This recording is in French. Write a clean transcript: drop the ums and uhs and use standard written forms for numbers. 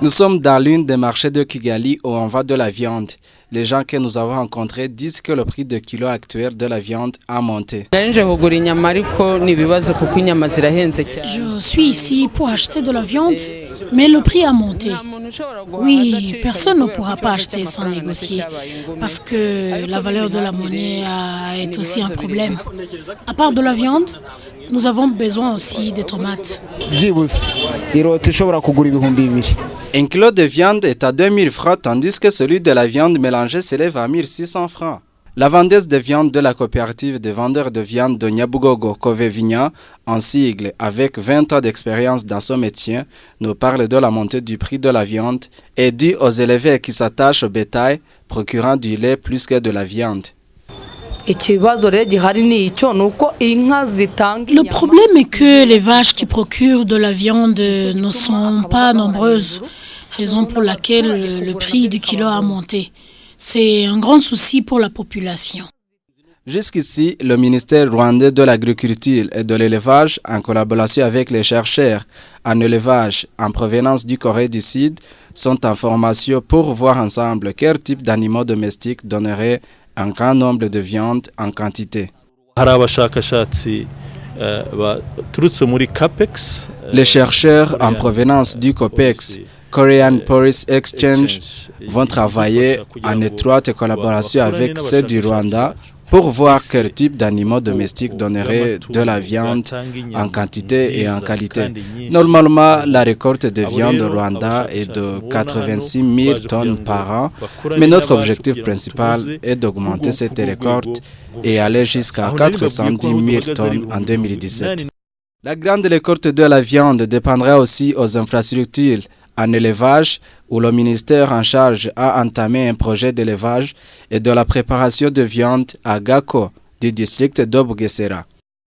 Nous sommes dans l'une des marchés de Kigali où on vend de la viande. Les gens que nous avons rencontrés disent que le prix de kilo actuel de la viande a monté. Je suis ici pour acheter de la viande, mais le prix a monté. Oui, personne ne pourra pas acheter sans négocier, parce que la valeur de la monnaie est aussi un problème. À part de la viande, nous avons besoin aussi des tomates. Un kilo de viande est à 2000 francs, tandis que celui de la viande mélangée s'élève à 1600 francs. La vendeuse de viande de la coopérative des vendeurs de viande de Nyabugogo Kovevinya, en sigle, avec 20 ans d'expérience dans ce métier, nous parle de la montée du prix de la viande et due aux éleveurs qui s'attachent au bétail, procurant du lait plus que de la viande. Le problème est que les vaches qui procurent de la viande ne sont pas nombreuses, raison pour laquelle le prix du kilo a monté. C'est un grand souci pour la population. Jusqu'ici, le ministère rwandais de l'Agriculture et de l'Élevage, en collaboration avec les chercheurs en élevage en provenance du Corée du Sud, sont en formation pour voir ensemble quel type d'animaux domestiques donnerait un grand nombre de viande en quantité. Les chercheurs en provenance du COPEX, Korean Police Exchange, vont travailler en étroite collaboration avec ceux du Rwanda pour voir quel type d'animaux domestiques donnerait de la viande en quantité et en qualité. Normalement, la récolte de viande au Rwanda est de 86 000 tonnes par an, mais notre objectif principal est d'augmenter cette récolte et aller jusqu'à 410 000 tonnes en 2017. La grande récolte de la viande dépendra aussi aux infrastructures en élevage, où le ministère en charge a entamé un projet d'élevage et de la préparation de viande à Gako, du district de Bugesera.